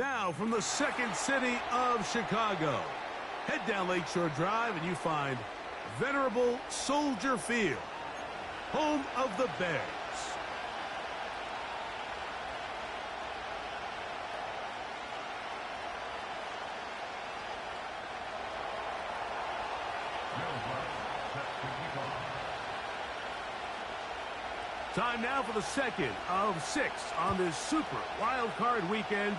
Now from the second city of Chicago, head down Lakeshore Drive and you find venerable Soldier Field, home of the Bears. Time now for the second of 6 on this super wild card weekend.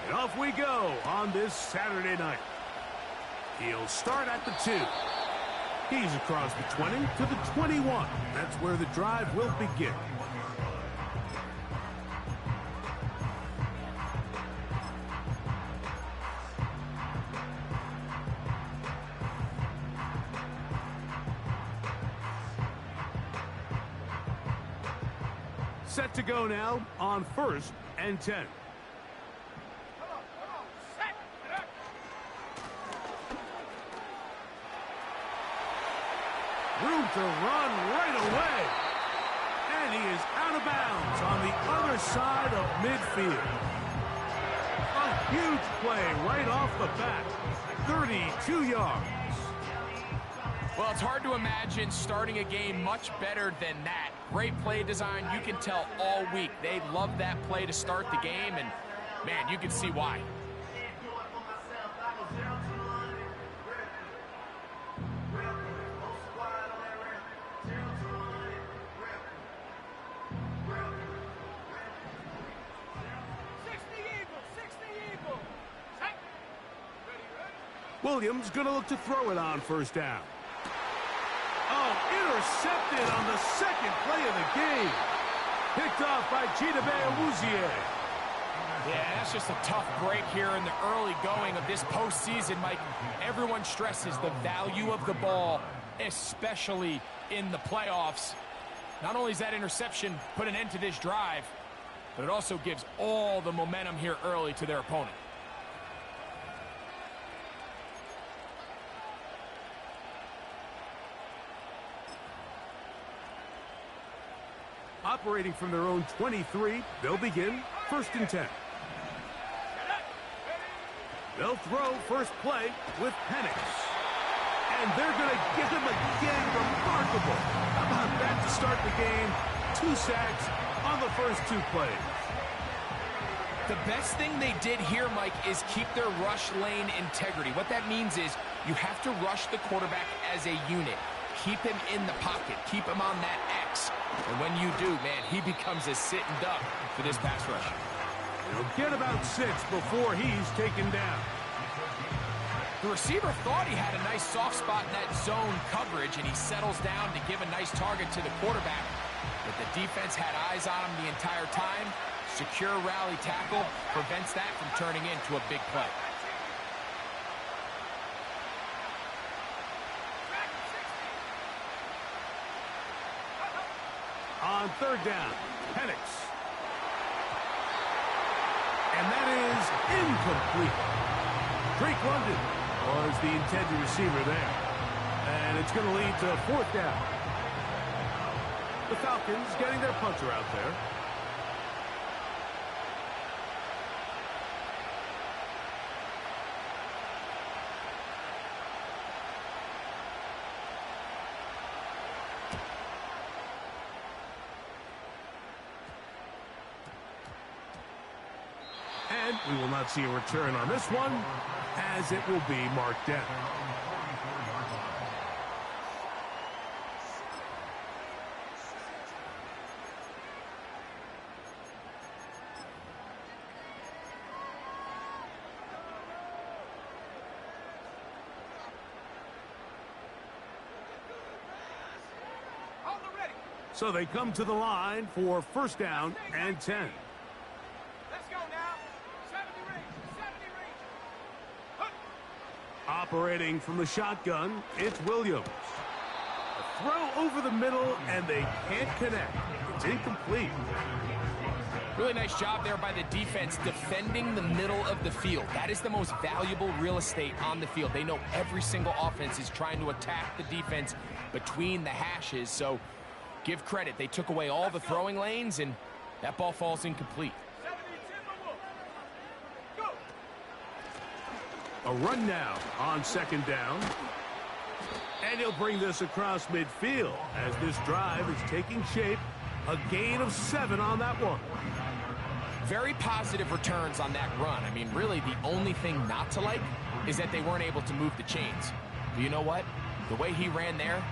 And off we go on this Saturday night. He'll start at the 2. He's across the 20 to the 21. That's where the drive will begin. Set to go now on 1st and 10. Room to run right away. And he is out of bounds on the other side of midfield. A huge play right off the bat. 32 yards. Well, it's hard to imagine starting a game much better than that. Great play design. You can tell all week they love that play to start the game, and, man, you can see why. Williams going to look to throw it on 1st down. Oh, intercepted on the second play of the game. Picked off by Chidobe Awuzie. Yeah, that's just a tough break here in the early going of this postseason, Mike. Everyone stresses the value of the ball, especially in the playoffs. Not only does that interception put an end to this drive, but it also gives all the momentum here early to their opponent. Operating from their own 23, they'll begin 1st and 10. They'll throw first play with Penix. And they're going to get him again. Remarkable. How about that to start the game? 2 sacks on the first 2 plays. The best thing they did here, Mike, is keep their rush lane integrity. What that means is you have to rush the quarterback as a unit. Keep him in the pocket. Keep him on that X. And when you do, man, he becomes a sitting duck for this pass rush. He'll get about 6 before he's taken down. The receiver thought he had a nice soft spot in that zone coverage, and he settles down to give a nice target to the quarterback. But the defense had eyes on him the entire time. Secure rally tackle prevents that from turning into a big play. On 3rd down, Penix. And that is incomplete. Drake London was the intended receiver there. And it's going to lead to 4th down. The Falcons getting their punter out there. And we will not see a return on this one, as it will be marked down. So they come to the line for 1st down and 10. Let's go now. 70 range. Operating from the shotgun, it's Williams. A throw over the middle, and they can't connect. It's incomplete. Really nice job there by the defense defending the middle of the field. That is the most valuable real estate on the field. They know every single offense is trying to attack the defense between the hashes, so give credit. They took away all the throwing lanes, and that ball falls incomplete. A run now on second down. And he'll bring this across midfield as this drive is taking shape. A gain of 7 on that one. Very positive returns on that run. I mean, really, the only thing not to like is that they weren't able to move the chains. But you know what? The way he ran there,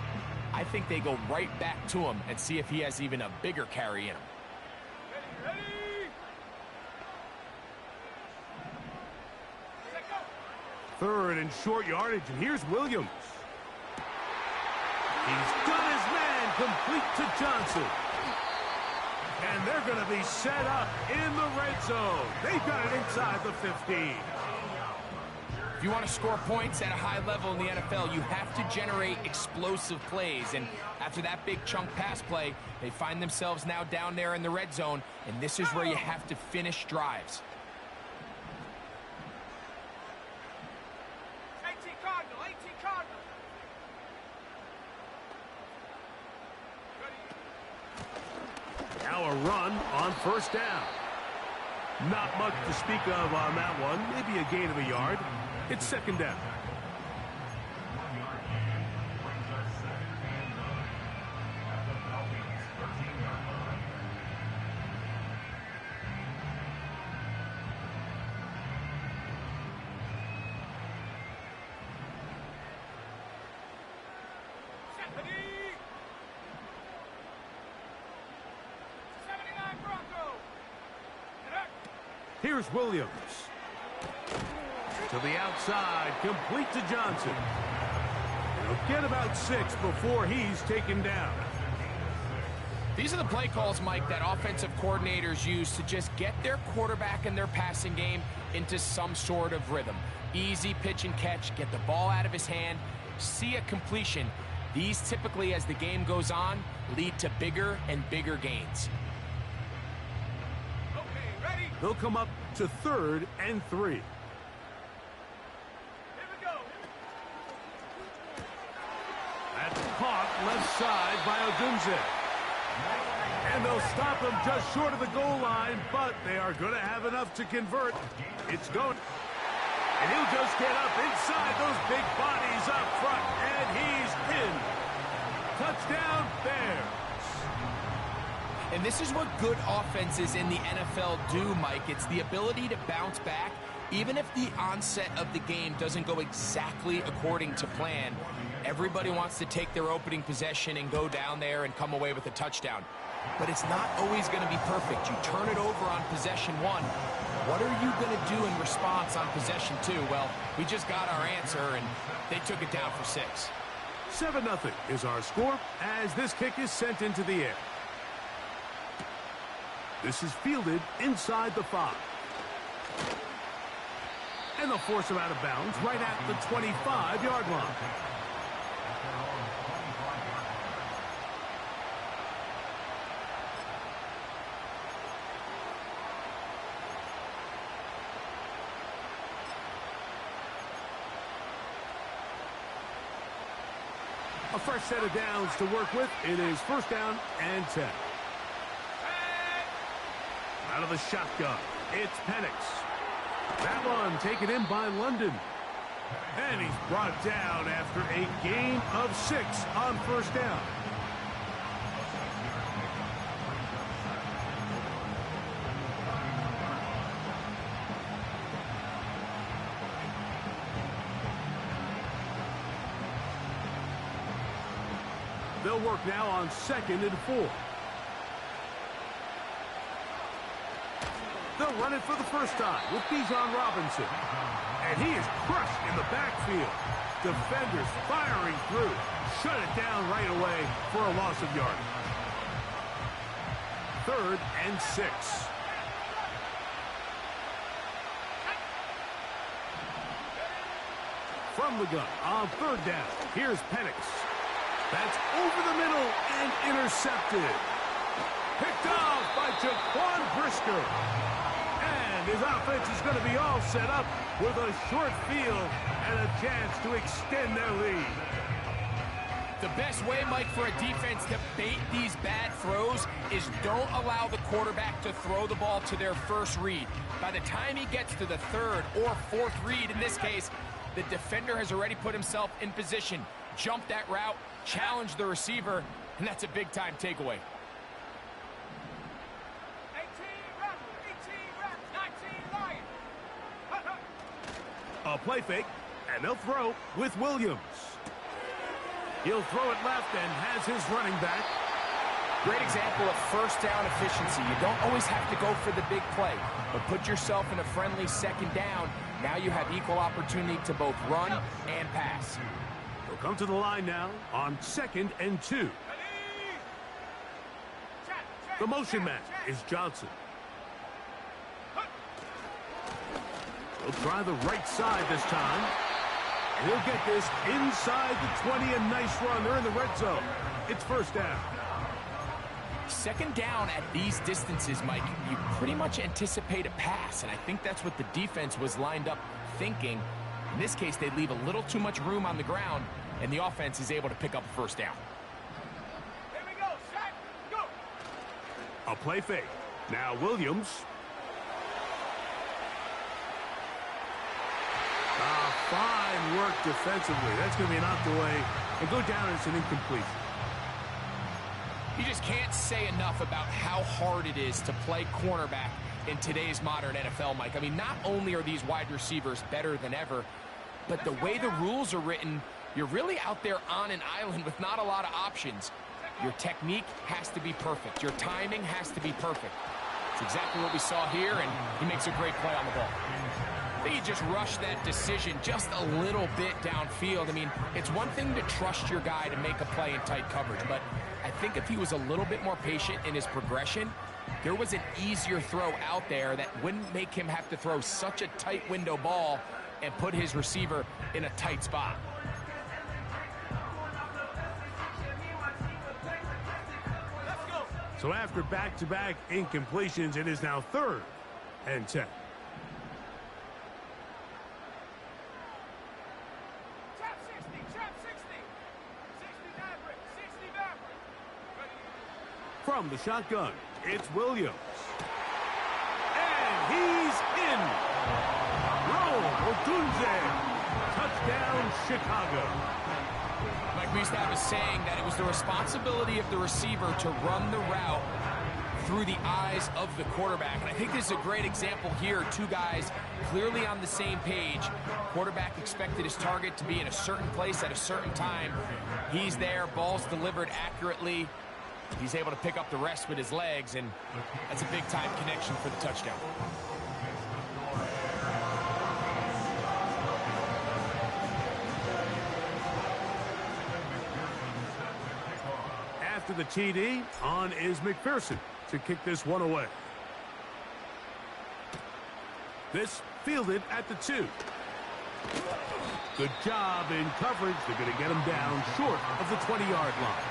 I think they go right back to him and see if he has even a bigger carry in him. Ready? Third and short yardage, and here's Williams. He's done his man, complete to Johnson. And they're going to be set up in the red zone. They've got it inside the 15. If you want to score points at a high level in the NFL, you have to generate explosive plays. And after that big chunk pass play, they find themselves now down there in the red zone. And this is where you have to finish drives. 18 Cardinal, 18 Cardinal. Now a run on first down. Not much to speak of on that one. Maybe a gain of a yard. It's second down. Here's Williams. To the outside, complete to Johnson. He'll get about 6 before he's taken down. These are the play calls, Mike, that offensive coordinators use to just get their quarterback and their passing game into some sort of rhythm. Easy pitch and catch, get the ball out of his hand, see a completion. These typically, as the game goes on, lead to bigger and bigger gains. They'll come up to 3rd and 3. Here we go. That's caught left side by Odunze. And they'll stop him just short of the goal line, but they are going to have enough to convert. It's going. And he'll just get up inside those big bodies up front, and he's in. Touchdown, Bears. And this is what good offenses in the NFL do, Mike. It's the ability to bounce back, even if the onset of the game doesn't go exactly according to plan. Everybody wants to take their opening possession and go down there and come away with a touchdown. But it's not always going to be perfect. You turn it over on possession 1. What are you going to do in response on possession 2? Well, we just got our answer, and they took it down for 6. 7-0 is our score as this kick is sent into the air. This is fielded inside the 5. And they'll force him out of bounds right at the 25-yard line. A fresh set of downs to work with. It is 1st down and 10. Out of the shotgun, it's Penix. That one taken in by London. And he's brought down after a gain of 6 on 1st down. They'll work now on 2nd and 4. They'll run it for the first time with Bijan Robinson. And he is crushed in the backfield. Defenders firing through. Shut it down right away for a loss of yardage. 3rd and 6. From the gun on 3rd down. Here's Penix. That's over the middle and intercepted. Picked off by Jaquan Brisker. And his offense is going to be all set up with a short field and a chance to extend their lead. The Best way, Mike, for a defense to bait these bad throws is don't allow the quarterback to throw the ball to their first read. By the time he gets to the third or fourth read, in this case, the defender has already put himself in position, jumped that route, challenged the receiver, and that's a big-time takeaway. 18 Lion. A play fake, and they'll throw with Williams. He'll throw it left and has his running back. Great example of first down efficiency. You don't always have to go for the big play, but put yourself in a friendly second down. Now you have equal opportunity to both run and pass. He'll come to the line now on 2nd and 2. The motion man is Johnson. He'll try the right side this time. And he'll get this inside the 20, a nice run. They're in the red zone. It's first down. Second down at these distances, Mike, you pretty much anticipate a pass, and I think that's what the defense was lined up thinking. In this case, they leave a little too much room on the ground, and the offense is able to pick up a first down. Here we go, set, go. A play fake. Now Williams. Fine work defensively. That's going to be knocked away and go down as an incompletion. You just can't say enough about how hard it is to play cornerback in today's modern NFL, Mike. I mean, not only are these wide receivers better than ever, but the way the rules are written, you're really out there on an island with not a lot of options. Your technique has to be perfect. Your timing has to be perfect. It's exactly what we saw here, and he makes a great play on the ball. I think he just rushed that decision just a little bit downfield. I mean, it's one thing to trust your guy to make a play in tight coverage, but I think if he was a little bit more patient in his progression, there was an easier throw out there that wouldn't make him have to throw such a tight window ball and put his receiver in a tight spot. So after back-to-back incompletions, it is now 3rd and 10. From the shotgun, it's Williams. And he's in. Roll Odunze. Touchdown, Chicago. Mike, we used to have a saying that it was the responsibility of the receiver to run the route through the eyes of the quarterback. And I think this is a great example here. Two guys clearly on the same page. Quarterback expected his target to be in a certain place at a certain time. He's there, ball's delivered accurately. He's able to pick up the rest with his legs, and that's a big-time connection for the touchdown. After the TD, on is McPherson to kick this one away. This fielded at the 2. Good job in coverage. They're going to get him down short of the 20-yard line.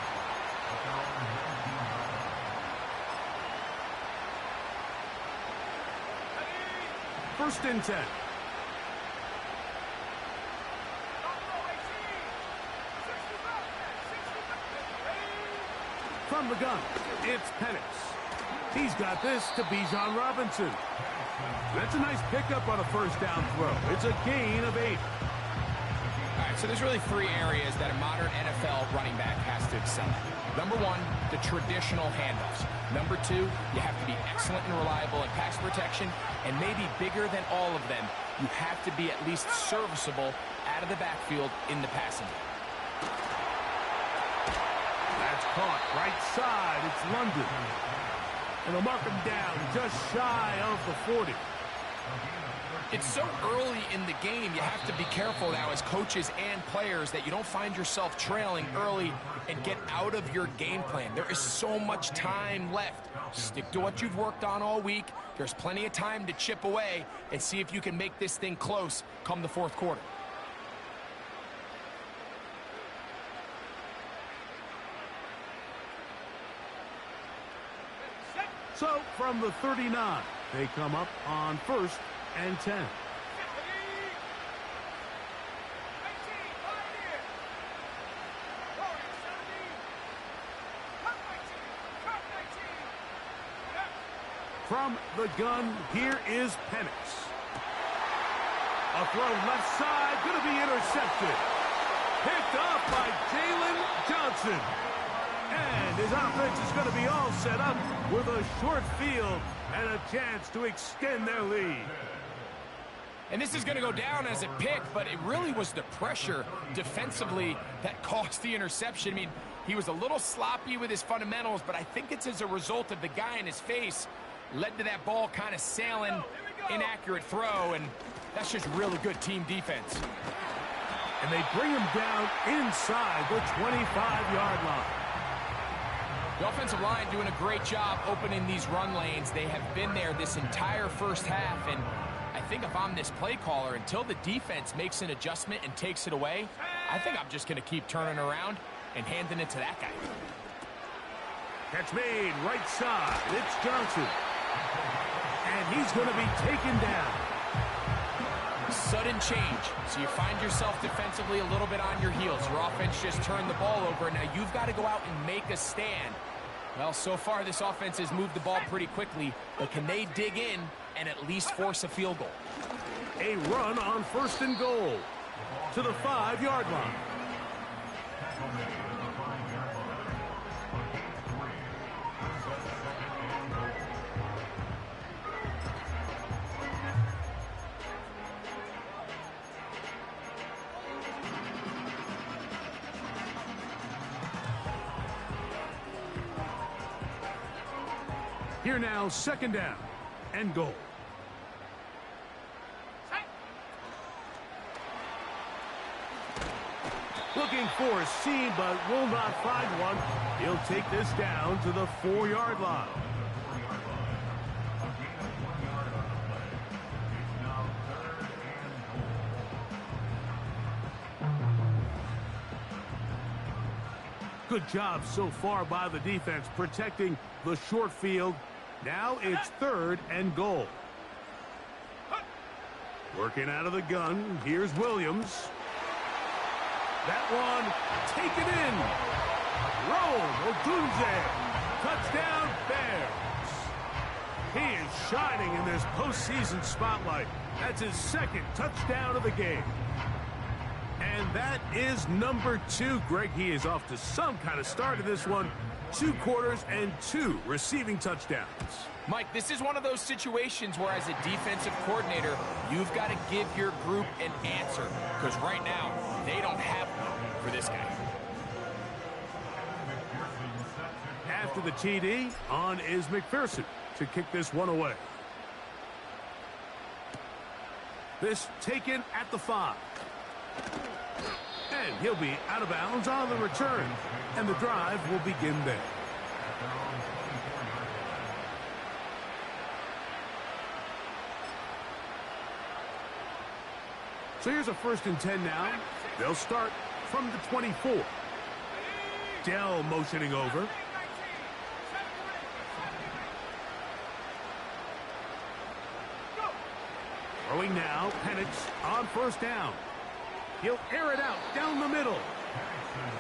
First and 10. From the gun, it's Penix. He's got this to Bijan Robinson. That's a nice pickup on a first down throw. It's a gain of 8. All right, so there's really 3 areas that a modern NFL running back has to excel at. Number 1, the traditional handoffs. Number 2, you have to be excellent and reliable in pass protection, and maybe bigger than all of them, you have to be at least serviceable out of the backfield in the passing game. That's caught right side. It's London. And they'll mark him down just shy of the 40. It's so early in the game, you have to be careful now as coaches and players that you don't find yourself trailing early and get out of your game plan. There is so much time left. Stick to what you've worked on all week. There's plenty of time to chip away and see if you can make this thing close come the 4th quarter. So from the 39, they come up on 1st and 10. From the gun, here is Penix. A throw left side, going to be intercepted. Picked off by Jalen Johnson. And his offense is going to be all set up with a short field and a chance to extend their lead. And this is going to go down as a pick, but it really was the pressure defensively that caused the interception. I mean, he was a little sloppy with his fundamentals, but I think it's as a result of the guy in his face led to that ball kind of sailing, inaccurate throw, and that's just really good team defense. And they bring him down inside the 25-yard line. The offensive line doing a great job opening these run lanes. They have been there this entire first half, and I think if I'm this play caller, until the defense makes an adjustment and takes it away, I think I'm just going to keep turning around and handing it to that guy. Catch made, right side. It's Johnson. And he's going to be taken down. Sudden change. So you find yourself defensively a little bit on your heels. Your offense just turned the ball over. Now you've got to go out and make a stand. Well, so far this offense has moved the ball pretty quickly, but can they dig in and at least force a field goal? A run on 1st and goal to the 5-yard line. Here now, 2nd down and goal. Looking for a seam, but will not find one. He'll take this down to the 4-yard line. Good job so far by the defense protecting the short field. Now it's 3rd and goal. Working out of the gun. Here's Williams. That one taken in. Rome Odunze. Touchdown Bears. He is shining in this postseason spotlight. That's his 2nd touchdown of the game. And that is number 2. Greg, he is off to some kind of start in this one. 2 quarters and 2 receiving touchdowns. Mike, this is one of those situations where as a defensive coordinator, you've got to give your group an answer. Because right now, they don't have one for this guy. After the TD, on is McPherson to kick this one away. This taken at the 5. And he'll be out of bounds on the return. And the drive will begin there. So here's a 1st and 10 now. They'll start from the 24. Dell motioning over. Throwing now, Penix on 1st down. He'll air it out down the middle.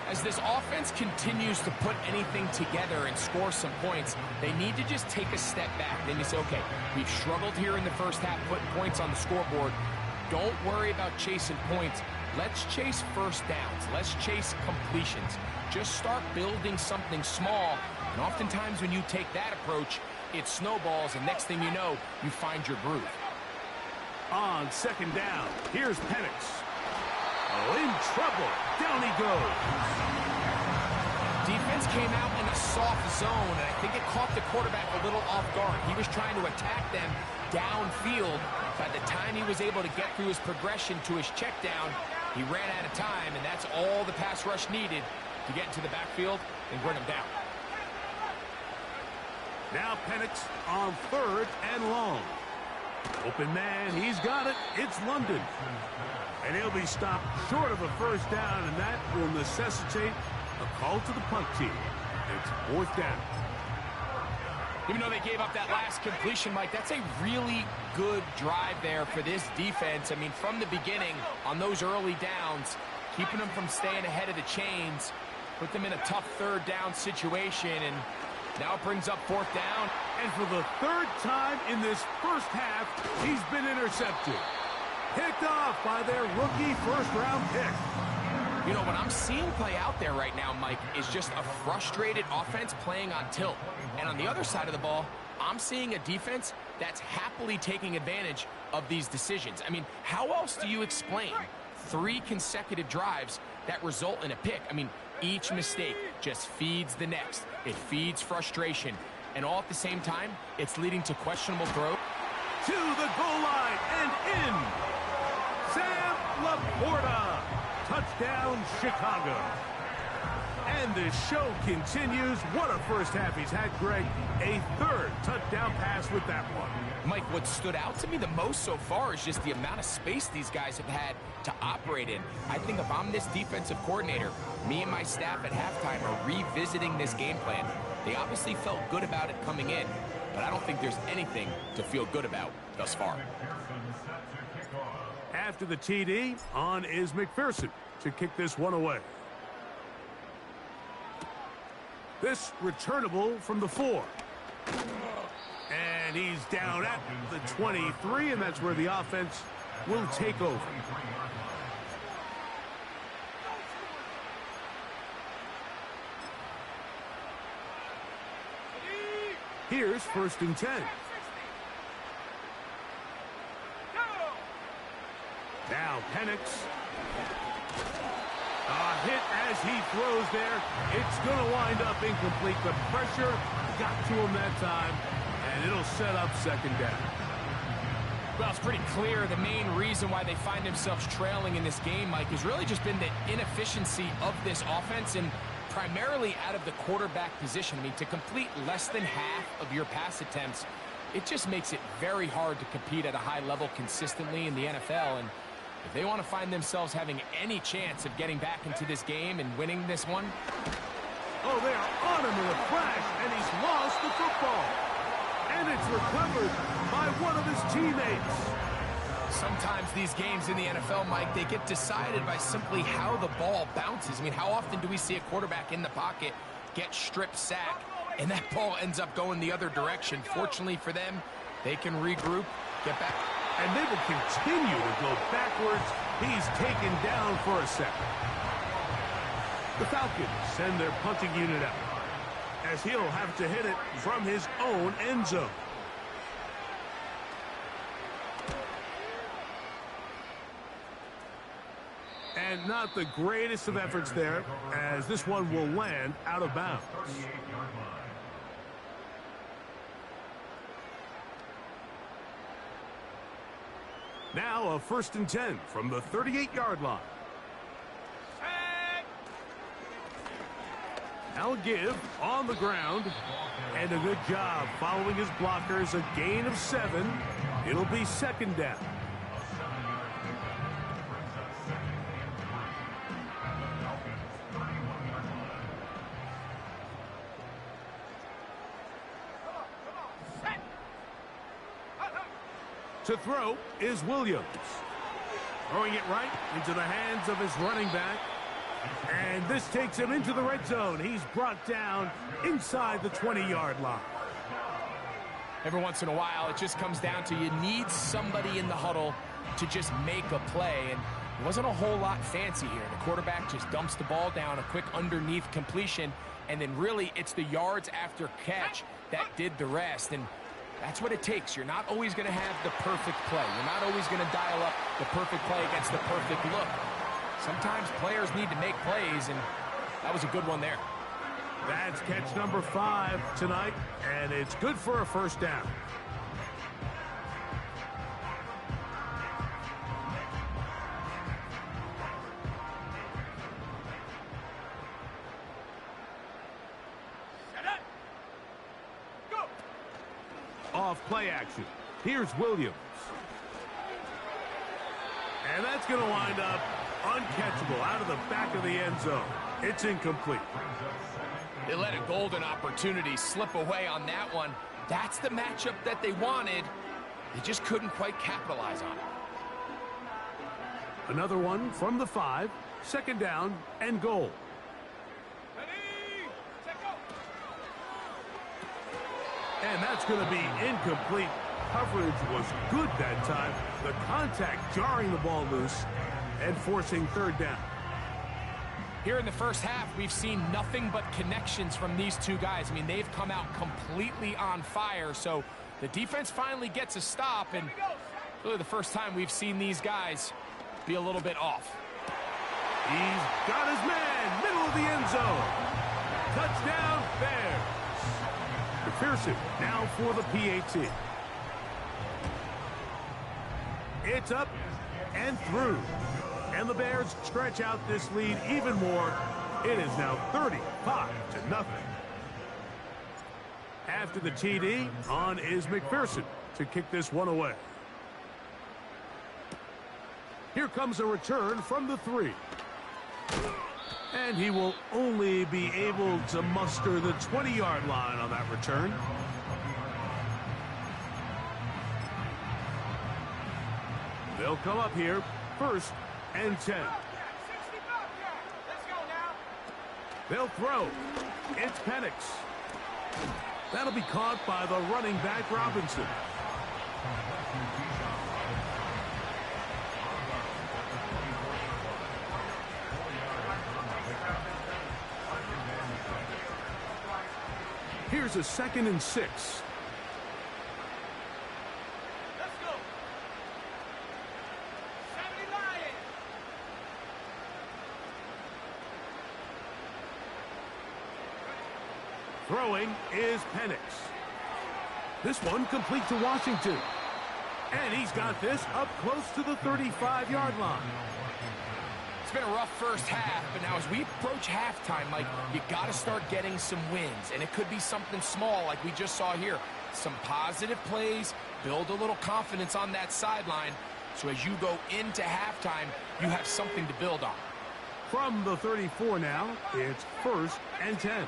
As this offense continues to put anything together and score some points, they need to just take a step back. Then you say, okay, we've struggled here in the first half putting points on the scoreboard. Don't worry about chasing points. Let's chase 1st downs. Let's chase completions. Just start building something small. And oftentimes when you take that approach, it snowballs, and next thing you know, you find your groove. On 2nd down, here's Penix. Oh, in trouble. Down he goes. Defense came out in a soft zone, and I think it caught the quarterback a little off guard. He was trying to attack them downfield. By the time he was able to get through his progression to his check down, he ran out of time, and that's all the pass rush needed to get into the backfield and bring him down. Now Penix on 3rd and long. Open man, he's got it. It's London. And he'll be stopped short of a 1st down, and that will necessitate a call to the punt team. It's 4th down. Even though they gave up that last completion, Mike, that's a really good drive there for this defense. I mean, from the beginning, on those early downs, keeping them from staying ahead of the chains, put them in a tough 3rd down situation, and Now it brings up 4th down. And for the 3rd time in this first half, he's been intercepted. Picked off by their rookie first-round pick. You know, what I'm seeing play out there right now, Mike, is just a frustrated offense playing on tilt. And on the other side of the ball, I'm seeing a defense that's happily taking advantage of these decisions. I mean, how else do you explain 3 consecutive drives that result in a pick? I mean, each mistake just feeds the next. It feeds frustration. And all at the same time, it's leading to questionable throw. To the goal line and in. Sam Laporta. Touchdown, Chicago. And the show continues. What a first half he's had, Greg. A 3rd touchdown pass with that one. Mike, what stood out to me the most so far is just the amount of space these guys have had to operate in. I think if I'm this defensive coordinator, me and my staff at halftime are revisiting this game plan. They obviously felt good about it coming in, but I don't think there's anything to feel good about thus far. After the TD, on is McPherson to kick this one away. This returnable from the 4. And he's down at the 23, and that's where the offense will take over. Here's 1st and 10. Now Penix. A hit as he throws there. It's going to wind up incomplete. The pressure got to him that time, and it'll set up 2nd down. Well, it's pretty clear the main reason why they find themselves trailing in this game, Mike, has really just been the inefficiency of this offense and primarily out of the quarterback position. I mean, to complete less than half of your pass attempts, it just makes it very hard to compete at a high level consistently in the NFL. And if they want to find themselves having any chance of getting back into this game and winning this one. Oh, they are on him with a crash, and he's lost the football. And it's recovered by one of his teammates. Sometimes these games in the NFL, Mike, they get decided by simply how the ball bounces. I mean, how often do we see a quarterback in the pocket get strip sack, and that ball ends up going the other direction? Fortunately for them, they can regroup, get back. And they will continue to go backwards. He's taken down for a second. The Falcons send their punting unit out, as he'll have to hit it from his own end zone. And not the greatest of efforts there, as this one will land out of bounds. Now a 1st and 10 from the 38-yard line. Now give on the ground. And a good job following his blockers. A gain of 7. It'll be 2nd down. To throw is Williams. Throwing it right into the hands of his running back. And this takes him into the red zone. He's brought down inside the 20-yard line. Every once in a while, it just comes down to you need somebody in the huddle to just make a play. And it wasn't a whole lot fancy here. The quarterback just dumps the ball down, a quick underneath completion, and then really it's the yards after catch that did the rest. And that's what it takes. You're not always going to have the perfect play. You're not always going to dial up the perfect play against the perfect look. Sometimes players need to make plays, and that was a good one there. That's catch number 5 tonight, and it's good for a 1st down. Off play action. Here's Williams. And that's going to wind up uncatchable out of the back of the end zone. It's incomplete. They let a golden opportunity slip away on that one. That's the matchup that they wanted. They just couldn't quite capitalize on it. Another one from the 5. 2nd down and goal. And that's going to be incomplete. Coverage was good that time. The contact jarring the ball loose and forcing third down. Here in the first half, we've seen nothing but connections from these two guys. I mean, they've come out completely on fire. So the defense finally gets a stop, and really the first time we've seen these guys be a little bit off. He's got his man, middle of the end zone. Touchdown, Bears. McPherson now for the PAT. It's up and through. And the Bears stretch out this lead even more. It is now 35-0. After the TD, on is McPherson to kick this one away. Here comes a return from the 3. And he will only be able to muster the 20-yard line on that return. They'll come up here, 1st and 10. They'll throw. It's Penix. That'll be caught by the running back, Robinson. Here's a 2nd and 6. Let's go. 70 Lions. Throwing is Penix. This one complete to Washington. And he's got this up close to the 35-yard line. It's been a rough first half, but now as we approach halftime, Mike, you got to start getting some wins. And it could be something small like we just saw here. Some positive plays, build a little confidence on that sideline. So as you go into halftime, you have something to build on. From the 34 now, it's 1st and 10.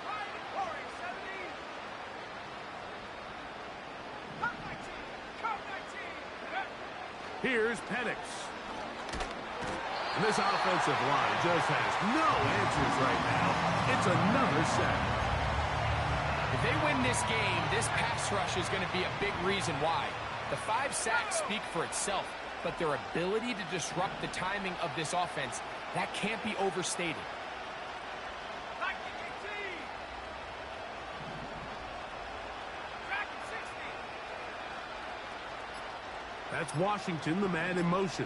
Here's Penix. And this offensive line just has no answers right now. It's another sack. If they win this game, this pass rush is going to be a big reason why. The 5 sacks speak for itself, but their ability to disrupt the timing of this offense, that can't be overstated. That's Washington, the man in motion.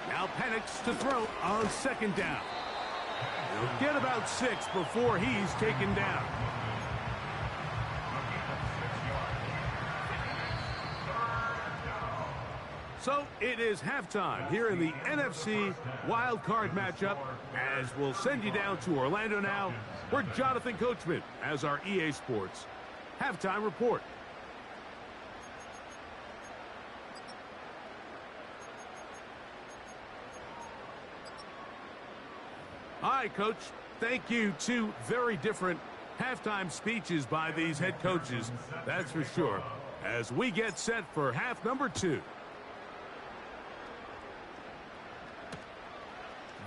Now Penix to throw on 2nd down. He'll get about 6 before he's taken down. So it is halftime here in the NFC Wild Card matchup, as we'll send you down to Orlando now, where Jonathan Coachman has our EA Sports halftime report. Hi, Coach. Thank you. 2 very different halftime speeches by these head coaches, that's for sure, as we get set for half number 2.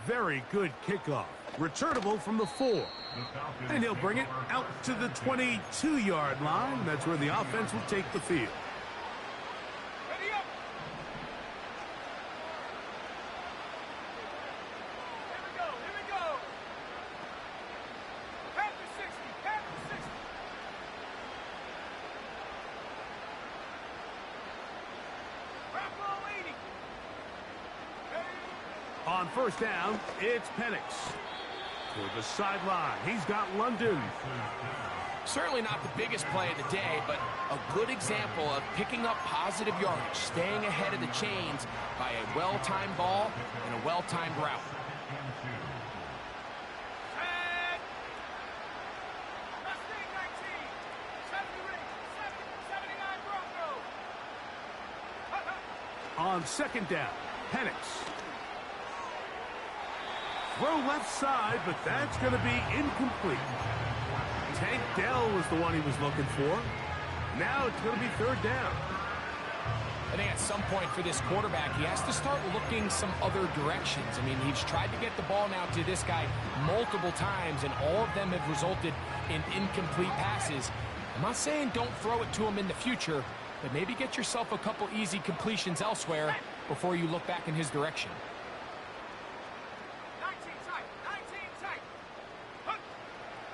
Very good kickoff. Returnable from the 4. And he'll bring it out to the 22-yard line. That's where the offense will take the field. On 1st down, it's Penix. Toward the sideline, he's got London. Certainly not the biggest play of the day, but a good example of picking up positive yardage, staying ahead of the chains by a well-timed ball and a well-timed route. On 2nd down, Penix. Throw left side, but that's going to be incomplete. Tank Dell was the one he was looking for. Now it's going to be 3rd down. I think at some point for this quarterback, he has to start looking some other directions. I mean, he's tried to get the ball now to this guy multiple times, and all of them have resulted in incomplete passes. I'm not saying don't throw it to him in the future, but maybe get yourself a couple easy completions elsewhere before you look back in his direction. 19 tight.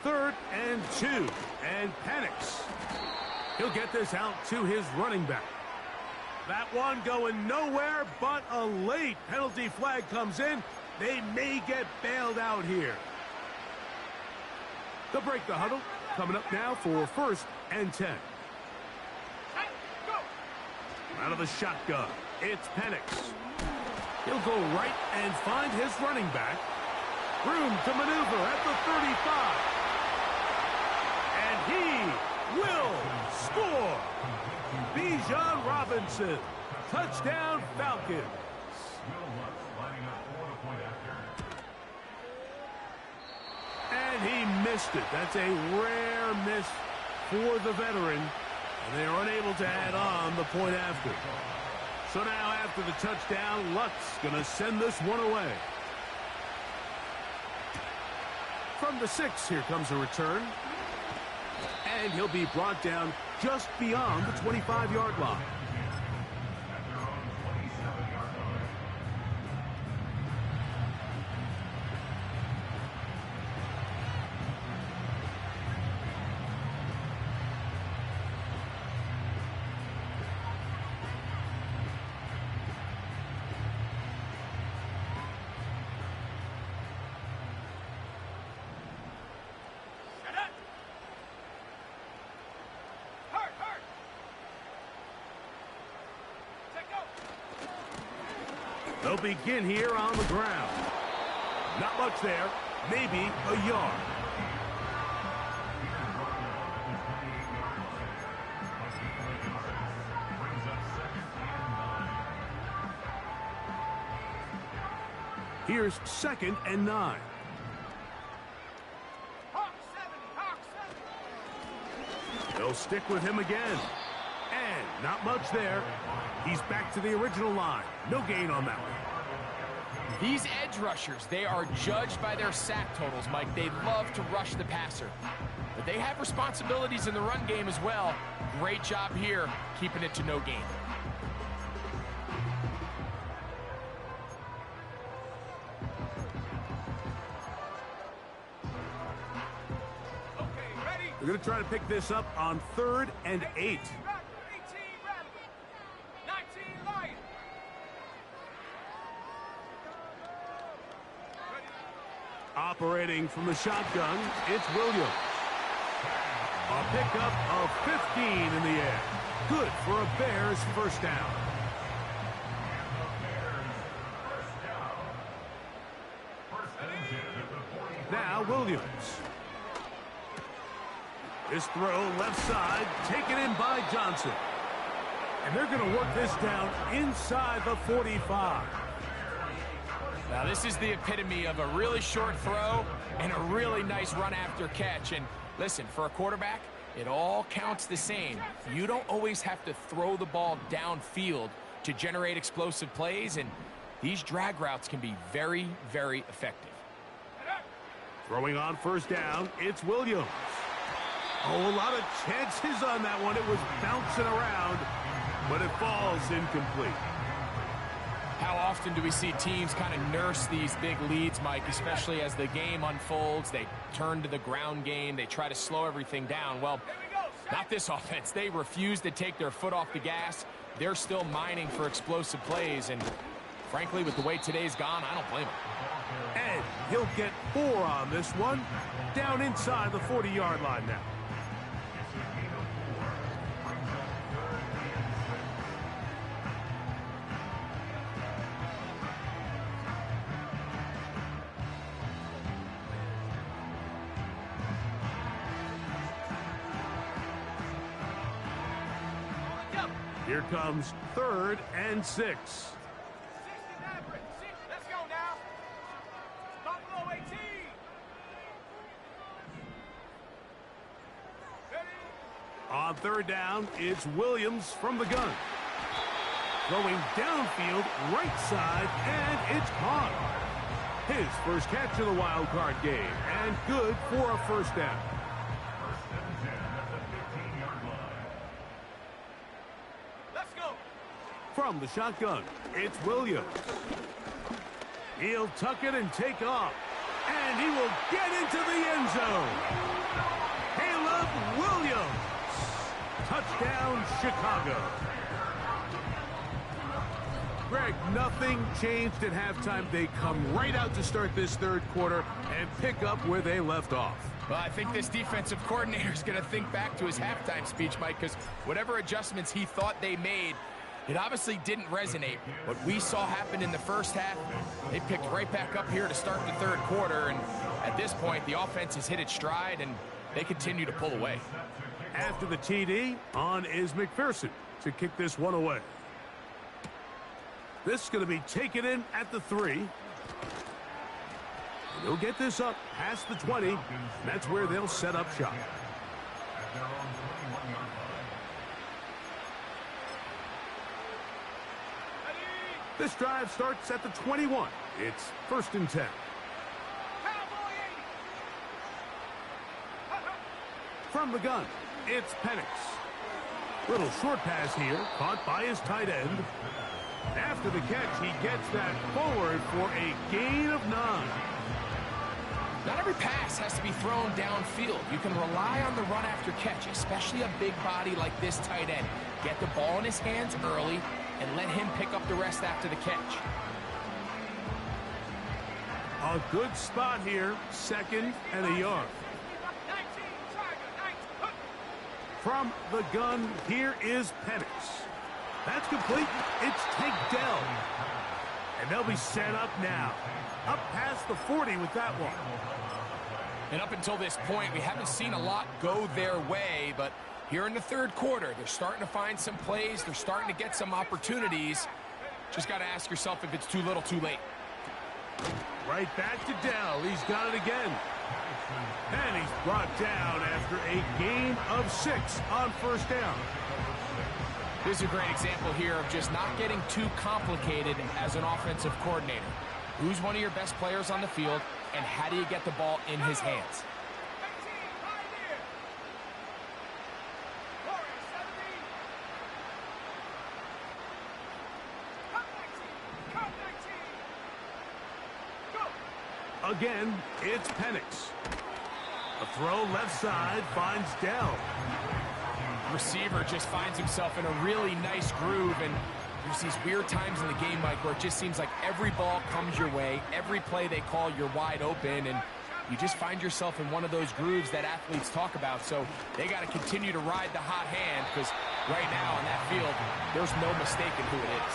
3rd and 2, and panics. He'll get this out to his running back. That one going nowhere, but a late penalty flag comes in. They may get bailed out here. They'll break the huddle. Coming up now for 1st and 10. Out of the shotgun, it's Penix. He'll go right and find his running back. Room to maneuver at the 35. And he will score. Bijan Robinson. Touchdown, Falcons. And he missed it. That's a rare miss for the veteran. And they are unable to add on the point after. So now after the touchdown, Luck's going to send this one away. From the 6, here comes a return. And he'll be brought down just beyond the 25-yard line. They'll begin here on the ground. Not much there. Maybe a yard. Here's 2nd and 9. They'll stick with him again. And not much there. He's back to the original line. No gain on that one. These edge rushers, they are judged by their sack totals, Mike. They love to rush the passer. But they have responsibilities in the run game as well. Great job here, keeping it to no gain. Okay, ready? They're going to try to pick this up on 3rd and 8. 18 Rebel. 19 Lion. Operating from the shotgun, it's Williams. A pickup of 15 in the air. Good for a Bears first down. Now Williams. This throw left side, taken in by Johnson. And they're going to work this down inside the 45. Now, this is the epitome of a really short throw and a really nice run after catch. And listen, for a quarterback, it all counts the same. You don't always have to throw the ball downfield to generate explosive plays, and these drag routes can be very, very effective. Throwing on first down, it's Williams. Oh, a lot of chances on that one. It was bouncing around, but it falls incomplete. How often do we see teams kind of nurse these big leads, Mike, especially as the game unfolds? They turn to the ground game. They try to slow everything down. Well, not this offense. They refuse to take their foot off the gas. They're still mining for explosive plays, and frankly, with the way today's gone, I don't blame them. And he'll get 4 on this one, down inside the 40-yard line now. Here comes 3rd and 6. 69, let's go now. Buffalo 18. Ready? On 3rd down, it's Williams from the gun. Throwing downfield, right side, and it's caught. His first catch of the wild card game, and good for a first down. From the shotgun, it's Williams. He'll tuck it and take off. And he will get into the end zone. Caleb Williams. Touchdown, Chicago. Greg, nothing changed at halftime. They come right out to start this third quarter and pick up where they left off. Well, I think this defensive coordinator is going to think back to his halftime speech, Mike, because whatever adjustments he thought they made, it obviously didn't resonate. What we saw happen in the first half, they picked right back up here to start the third quarter, and at this point, the offense has hit its stride, and they continue to pull away. After the TD, on is McPherson to kick this one away. This is going to be taken in at the 3. They'll get this up past the 20. That's where they'll set up shop. This drive starts at the 21. It's 1st and 10. From the gun, it's Penix. Little short pass here, caught by his tight end. After the catch, he gets that forward for a gain of 9. Not every pass has to be thrown downfield. You can rely on the run after catch, especially a big body like this tight end. Get the ball in his hands early and let him pick up the rest after the catch. A good spot here, 2nd and a yard. From the gun, here is Penix. That's complete. It's Tank Dell. And they'll be set up now. Up past the 40 with that one. And up until this point, we haven't seen a lot go their way, but here in the third quarter, they're starting to find some plays. They're starting to get some opportunities. Just got to ask yourself if it's too little, too late. Right back to Dell. He's got it again. And he's brought down after a gain of 6 on 1st down. This is a great example here of just not getting too complicated as an offensive coordinator. Who's one of your best players on the field, and how do you get the ball in his hands? Again, it's Penix. A throw left side finds Dell. Receiver just finds himself in a really nice groove, and there's these weird times in the game, Mike, where it just seems like every ball comes your way, every play they call, you're wide open, and you just find yourself in one of those grooves that athletes talk about. So they got to continue to ride the hot hand, because right now on that field, there's no mistaking who it is.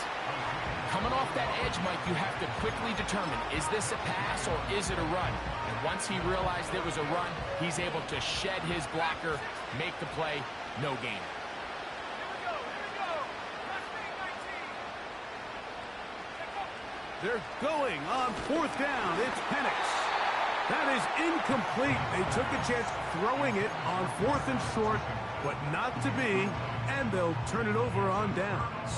Coming off that edge, Mike, you have to quickly determine, is this a pass or is it a run? And once he realized it was a run, he's able to shed his blocker, make the play, no gain. They're going on 4th down. It's Penix. That is incomplete. They took a chance throwing it on 4th and short, but not to be, and they'll turn it over on downs.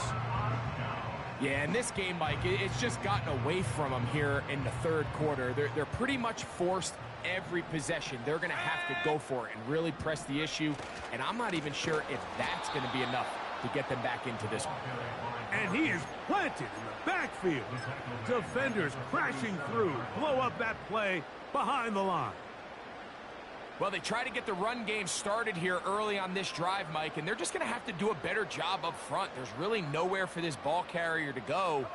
Yeah, in this game, Mike, it's just gotten away from them here in the third quarter. They're pretty much forced every possession. They're going to have to go for it and really press the issue, and I'm not even sure if that's going to be enough to get them back into this one. And he is planted in the backfield. Defenders crashing through, blow up that play behind the line. Well, they try to get the run game started here early on this drive, Mike, and they're just going to have to do a better job up front. There's really nowhere for this ball carrier to go.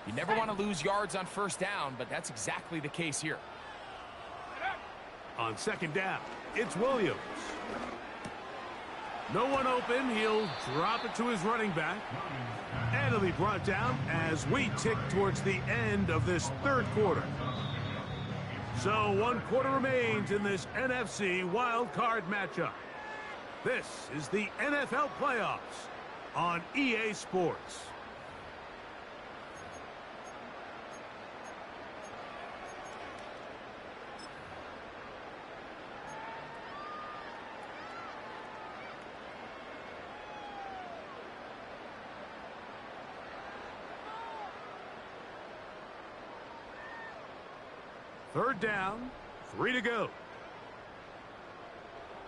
You never want to lose yards on 1st down, but that's exactly the case here. On 2nd down, it's Williams. No one open. He'll drop it to his running back. And he'll be brought down as we tick towards the end of this third quarter. So 1 quarter remains in this NFC wild card matchup. This is the NFL playoffs on EA Sports. Third down, 3 to go.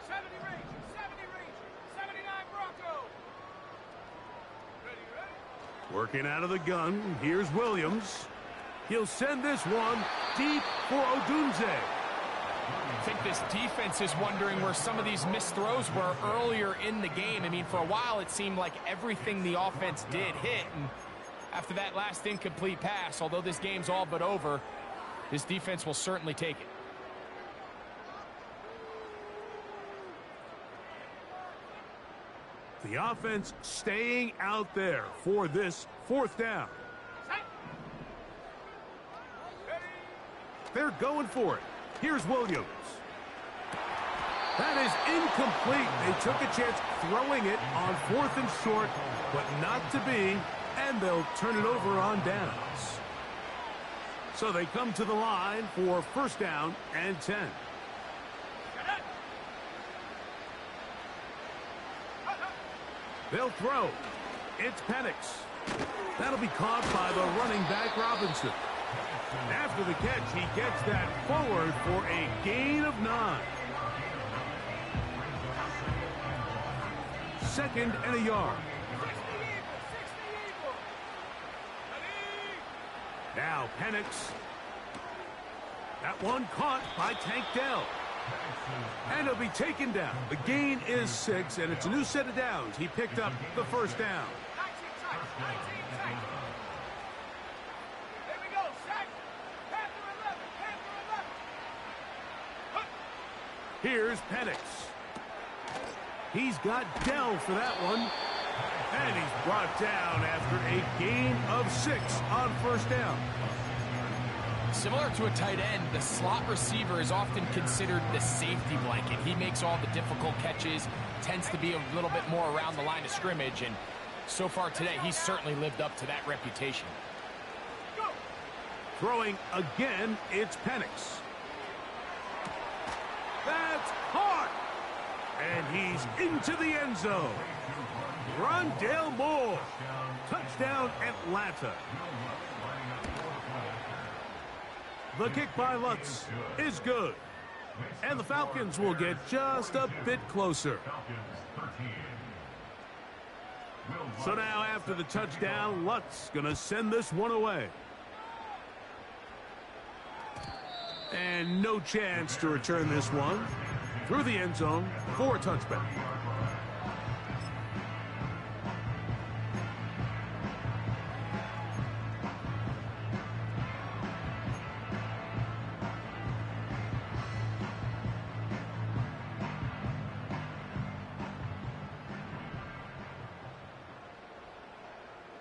70 range, 79 Bronco. Ready, ready? Working out of the gun, here's Williams. He'll send this one deep for Odunze. I think this defense is wondering where some of these missed throws were earlier in the game. I mean, for a while, it seemed like everything the offense did hit. And after that last incomplete pass, although this game's all but over, this defense will certainly take it. The offense staying out there for this fourth down. They're going for it. Here's Williams. That is incomplete. They took a chance throwing it on 4th and short, but not to be, and they'll turn it over on downs. So they come to the line for 1st down and 10. They'll throw. It's Penix. That'll be caught by the running back Robinson. After the catch, he gets that forward for a gain of 9. 2nd and a yard. Now Penix. That one caught by Tank Dell. And he'll be taken down. The gain is 6, and it's a new set of downs. He picked up the 1st down. Here's Penix. He's got Dell for that one. And he's brought down after a gain of 6 on 1st down. Similar to a tight end, the slot receiver is often considered the safety blanket. He makes all the difficult catches, tends to be a little bit more around the line of scrimmage, and so far today, he's certainly lived up to that reputation. Throwing again, it's Penix. That's hard. And he's into the end zone. Rondale Moore. Touchdown, Atlanta. The kick by Lutz is good. And the Falcons will get just a bit closer. So now after the touchdown, Lutz going to send this one away. And no chance to return this one through the end zone for a touchback.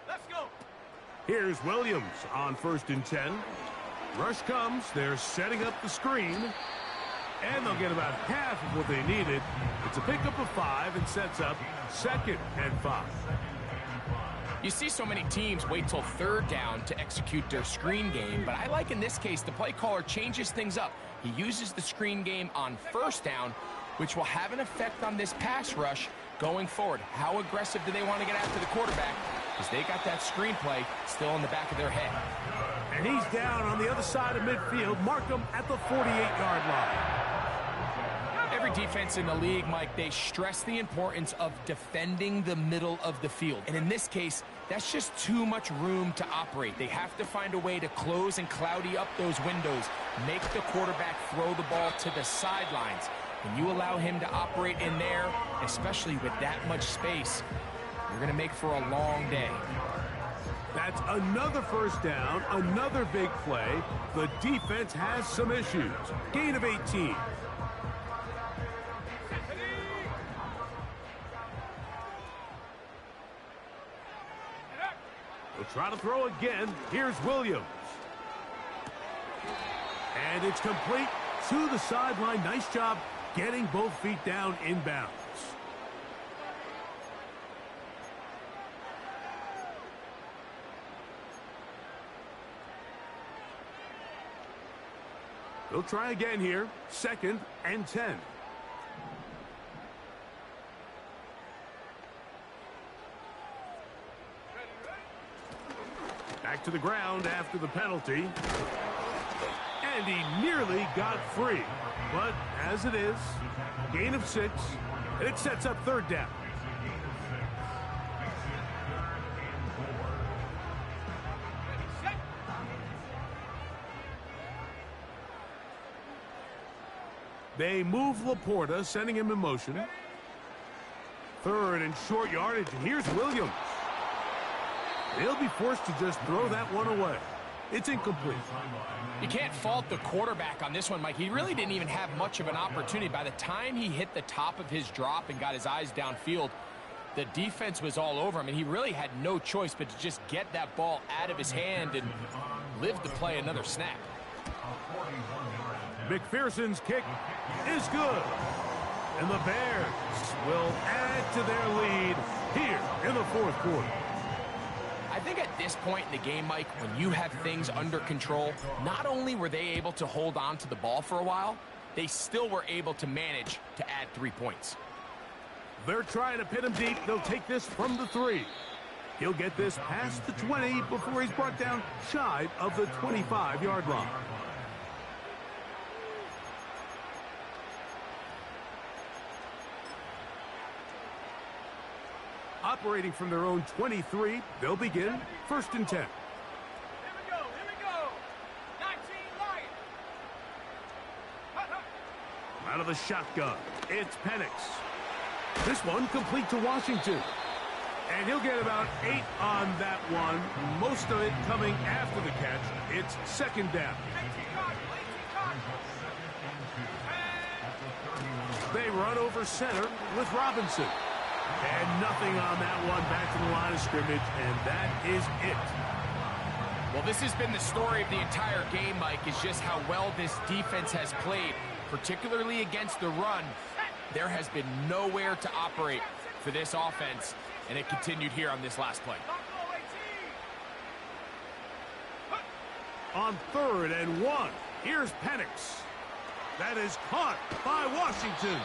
Let's go. Here's Williams on 1st and 10. Rush comes. They're setting up the screen. And they'll get about half of what they needed. It's a pickup of 5 and sets up 2nd and 5. You see so many teams wait till 3rd down to execute their screen game, but I like in this case the play caller changes things up. He uses the screen game on 1st down, which will have an effect on this pass rush going forward. How aggressive do they want to get after the quarterback? Because they got that screen play still in the back of their head. And he's down on the other side of midfield. Mark him at the 48-yard line. Every defense in the league, Mike, they stress the importance of defending the middle of the field. And in this case, that's just too much room to operate. They have to find a way to close and cloudy up those windows, make the quarterback throw the ball to the sidelines. When you allow him to operate in there, especially with that much space, you're going to make for a long day. That's another 1st down, another big play. The defense has some issues. Gain of 18. We'll try to throw again. Here's Williams. And it's complete to the sideline. Nice job getting both feet down inbounds. They'll try again here. 2nd and 10. Back to the ground after the penalty. And he nearly got free. But as it is, gain of 6. And it sets up 3rd down. They move Laporta, sending him in motion. Third and short yardage, and here's Williams. They'll be forced to just throw that one away. It's incomplete. You can't fault the quarterback on this one, Mike. He really didn't even have much of an opportunity. By the time he hit the top of his drop and got his eyes downfield, the defense was all over him, and he really had no choice but to just get that ball out of his hand and live to play another snap. McPherson's kick is good. And the Bears will add to their lead here in the fourth quarter. I think at this point in the game, Mike, when you have things under control, not only were they able to hold on to the ball for a while, they still were able to manage to add 3 points. They're trying to pin him deep. They'll take this from the 3. He'll get this past the 20 before he's brought down shy of the 25-yard line. Operating from their own 23, they'll begin 1st and 10. Here we go. 19 Lions. Out of the shotgun, it's Penix. This one complete to Washington. And he'll get about 8 on that one, most of it coming after the catch. It's 2nd down. They run over center with Robinson. And nothing on that one, back to the line of scrimmage, and that is it. Well, this has been the story of the entire game, Mike, is just how well this defense has played, particularly against the run. There has been nowhere to operate for this offense, and it continued here on this last play. On 3rd and 1, here's Penix. That is caught by Washington.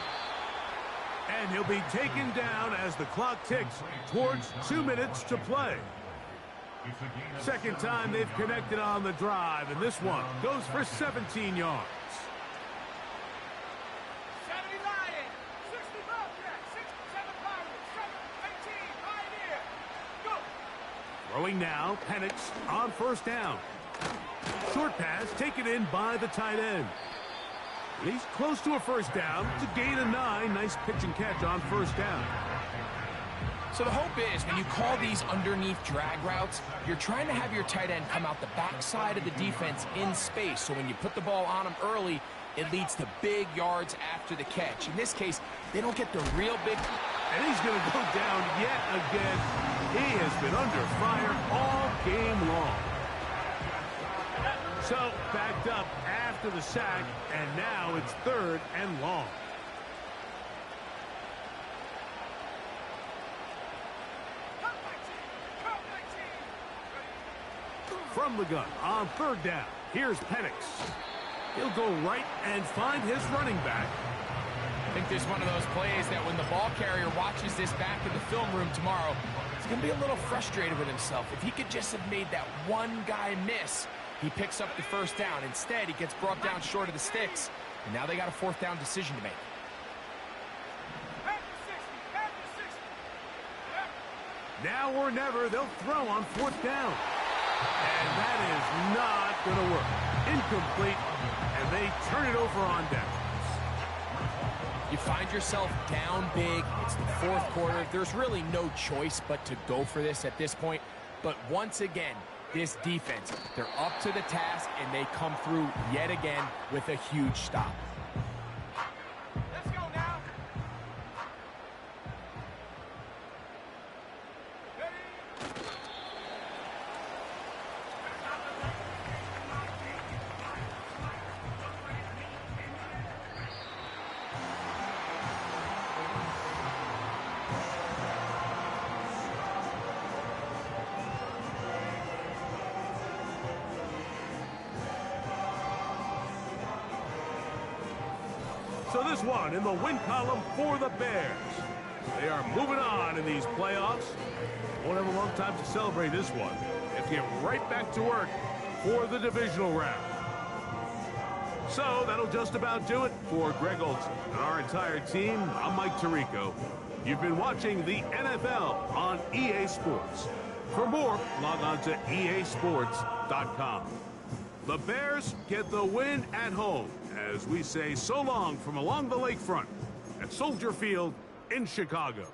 And he'll be taken down as the clock ticks towards 2 minutes to play. Second time they've connected on the drive, and this one goes for 17 yards. 70 Lions, 60 Bobcats, 67 Pirates, 7 18 Pioneer. Go! Throwing now, Penix on 1st down. Short pass taken in by the tight end. He's close to a 1st down to gain a 9. Nice pitch and catch on 1st down. So the hope is when you call these underneath drag routes, you're trying to have your tight end come out the backside of the defense in space. So when you put the ball on him early, it leads to big yards after the catch. In this case, they don't get the real big. And he's going to go down yet again. He has been under fire all game long. So backed up after the sack, and now it's 3rd and long. From the gun on 3rd down, here's Penix. He'll go right and find his running back. I think there's one of those plays that when the ball carrier watches this back in the film room tomorrow, he's going to be a little frustrated with himself. If he could just have made that one guy miss, he picks up the 1st down. Instead, he gets brought down short of the sticks, and now they got a 4th down decision to make. Now or never, they'll throw on 4th down. And that is not going to work. Incomplete, and they turn it over on downs. You find yourself down big. It's the 4th quarter. There's really no choice but to go for this at this point. But once again, this defense, they're up to the task, and they come through yet again with a huge stop. Let's go now. So this one in the win column for the Bears. They are moving on in these playoffs. Won't have a long time to celebrate this one. They have to get right back to work for the divisional round. So that'll just about do it for Greg Olson and our entire team. I'm Mike Tirico. You've been watching the NFL on EA Sports. For more, log on to easports.com. The Bears get the win at home as we say so long from along the lakefront at Soldier Field in Chicago.